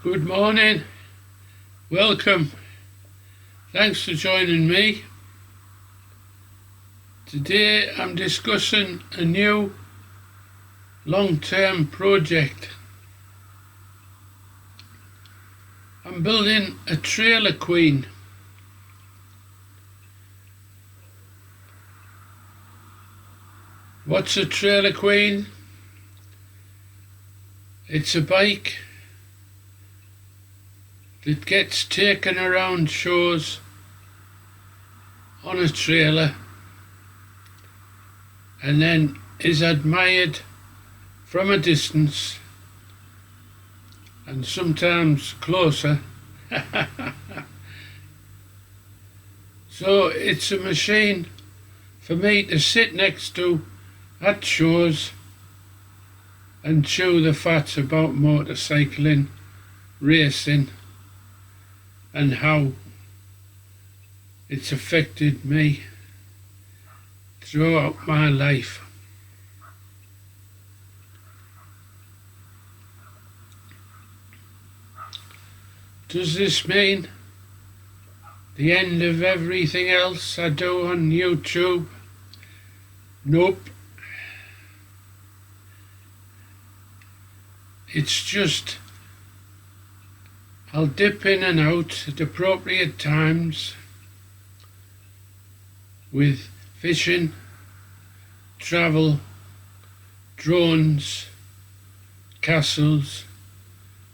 Good morning, welcome, thanks for joining me. Today I'm discussing a new long-term project. I'm building a trailer queen. What's a trailer queen? It's a bike that gets taken around shows on a trailer and then is admired from a distance and sometimes closer. So it's a machine for me to sit next to at shows and chew the fat about motorcycling, racing, and how it's affected me throughout my life. Does this mean the end of everything else I do on YouTube? Nope. It's just I'll dip in and out at appropriate times with fishing, travel, drones, castles,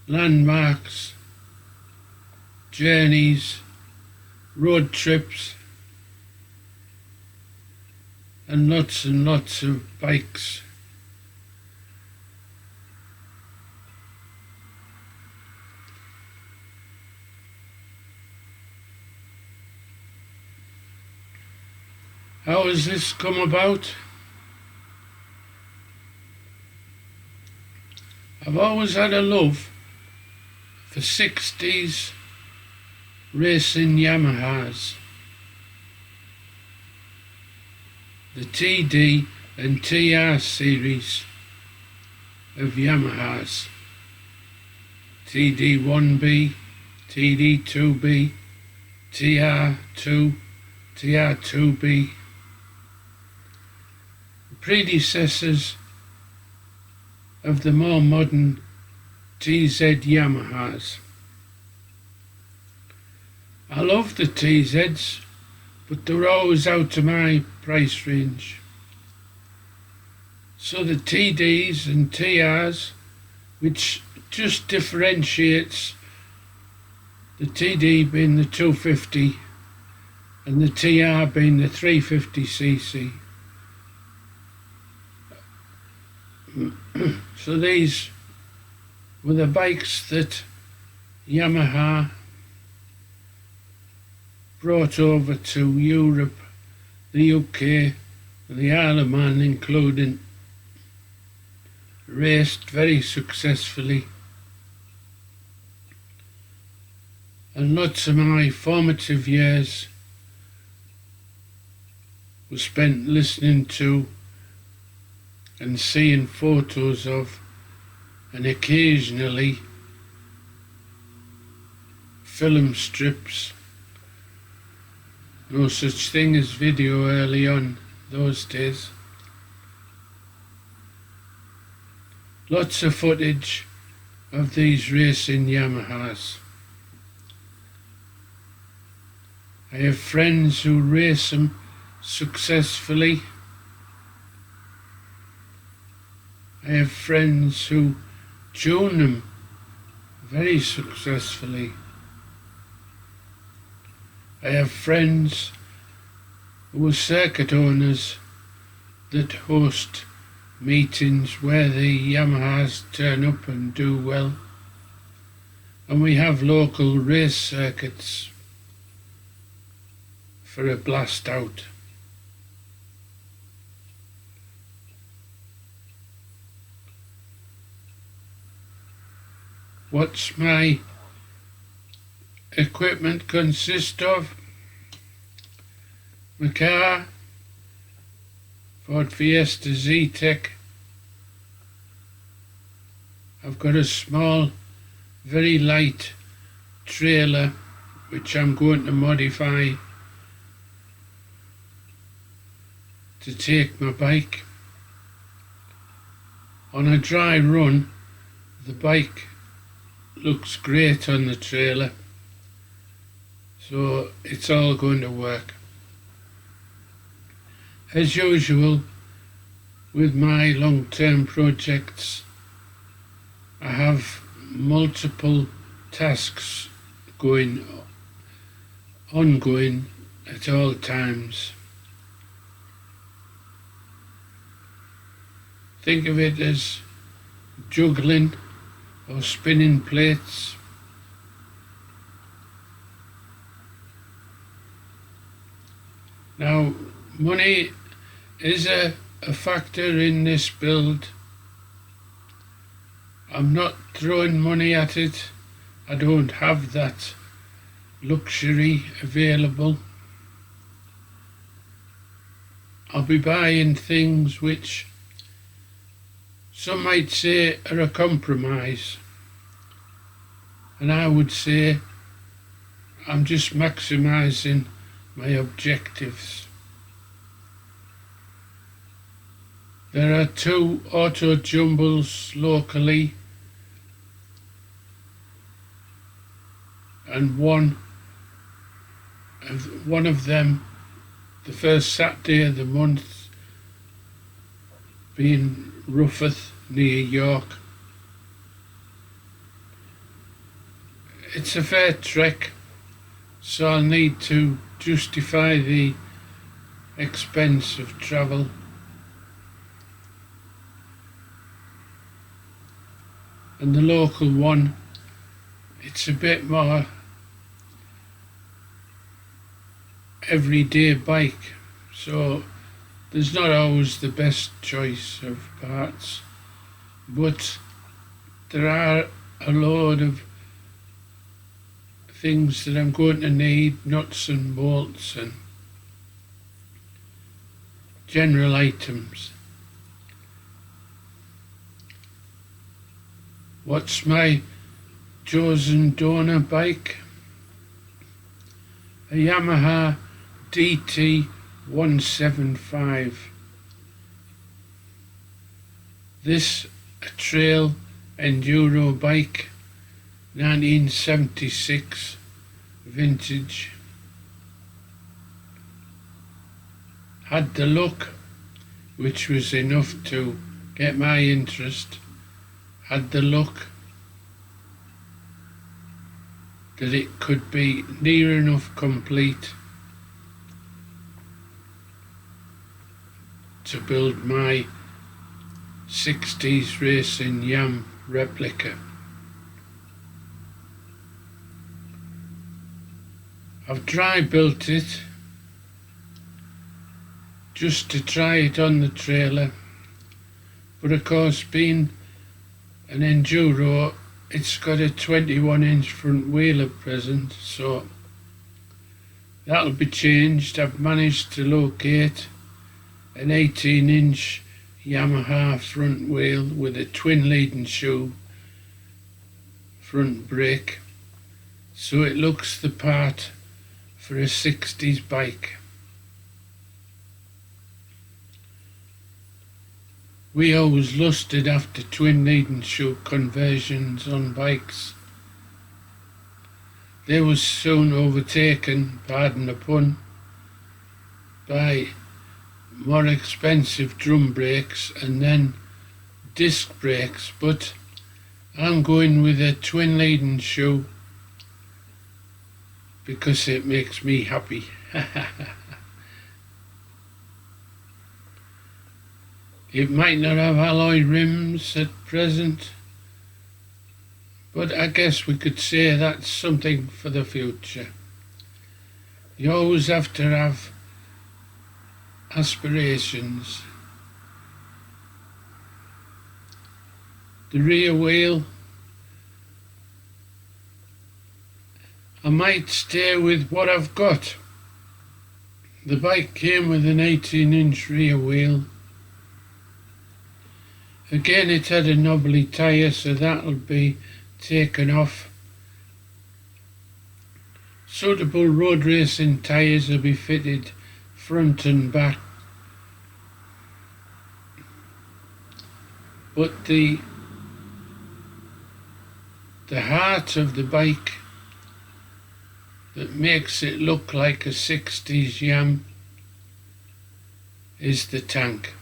landmarks, journeys, road trips, and lots of bikes. How has this come about? I've always had a love for 60s racing Yamahas. The TD and TR series of Yamahas. TD1B, TD2B, TR2, TR2B. Predecessors of the more modern TZ Yamahas. I love the TZs, but they're always out of my price range. So the TDs and TRs, which just differentiates the TD being the 250 and the TR being the 350cc. So these were the bikes that Yamaha brought over to Europe, the UK, and the Isle of Man including, raced very successfully. And lots of my formative years were spent listening to and seeing photos of, and occasionally film strips. No such thing as video early on those days. Lots of footage of these racing Yamahas. I have friends who race them successfully. I have friends who tune them very successfully. I have friends who are circuit owners that host meetings where the Yamahas turn up and do well. And we have local race circuits for a blast out. What's my equipment consist of? My car, Ford Fiesta Z-Tech. I've got a small very light trailer which I'm going to modify to take my bike. On a dry run, the bike looks great on the trailer, so it's all going to work. As usual with my long-term projects, I have multiple tasks ongoing at all times. Think of it as juggling or spinning plates. Now, money is a factor in this build. I'm not throwing money at it. I don't have that luxury available. I'll be buying things which some might say are a compromise, and I would say I'm just maximising my objectives. There are 2 auto jumbles locally, and one of them, the first Saturday of the month, being Rufford near York. It's a fair trek, so I'll need to justify the expense of travel. And the local one, it's a bit more everyday bike, so there's not always the best choice of parts, but there are a load of things that I'm going to need, nuts and bolts and general items. What's my chosen donor bike? A Yamaha DT175. This a trail enduro bike, 1976 vintage. Had the look, which was enough to get my interest. Had the look that it could be near enough complete to build my 60s racing Yam replica. I've dry built it just to try it on the trailer, but of course, being an enduro, it's got a 21-inch front wheel at present, so that'll be changed. I've managed to locate an 18-inch Yamaha front wheel with a twin leading shoe front brake, so it looks the part for a 60s bike. We always lusted after twin leading shoe conversions on bikes. They was soon overtaken, pardon the pun, by more expensive drum brakes and then disc brakes, but I'm going with a twin leading shoe because it makes me happy. It might not have alloy rims at present, but I guess we could say that's something for the future. You always have to have aspirations. The rear wheel, I might stay with what I've got. The bike came with an 18-inch rear wheel. Again, it had a knobbly tyre, so that'll be taken off. Suitable road racing tyres will be fitted front and back, but the heart of the bike that makes it look like a 60s Yam is the tank.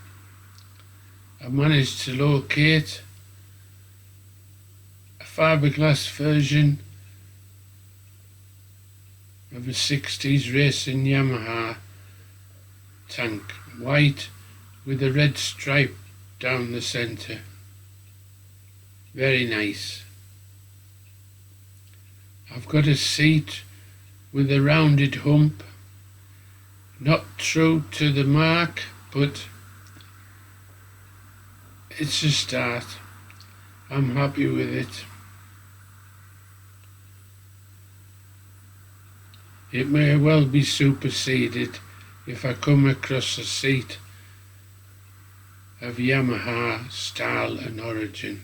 I managed to locate a fiberglass version of a 60s racing Yamaha tank, white with a red stripe down the centre. Very nice. I've got a seat with a rounded hump, not true to the mark, but it's a start. I'm happy with it. It may well be superseded if I come across a seat of Yamaha style and origin.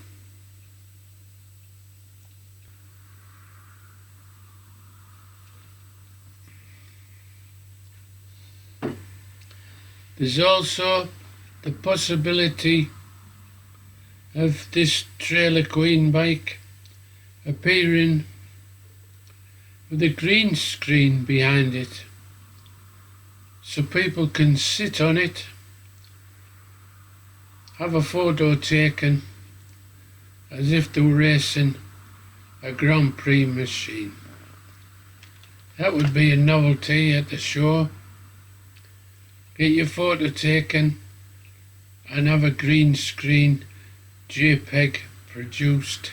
There's also the possibility of this Trailer Queen bike appearing with a green screen behind it, so people can sit on it, have a photo taken as if they were racing a Grand Prix machine. That would be a novelty at the show. Get your photo taken and have a green screen JPEG produced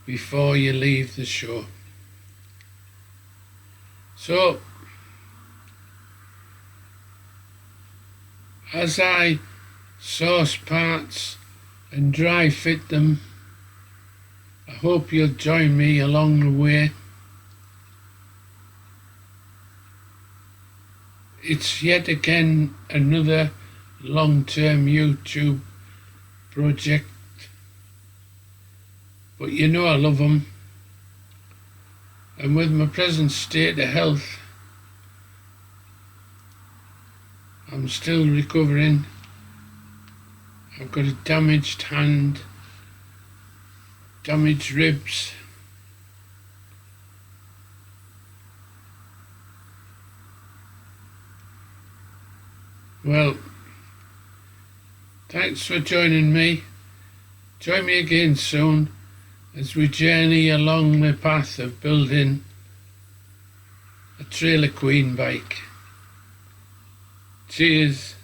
before you leave the show. So, as I source parts and dry fit them, I hope you'll join me along the way. It's yet again another long-term YouTube project, but you know I love them, and with my present state of health, I'm still recovering. I've got a damaged hand, damaged ribs, well, thanks for joining me. Join me again soon as we journey along the path of building a Trailer Queen bike. Cheers.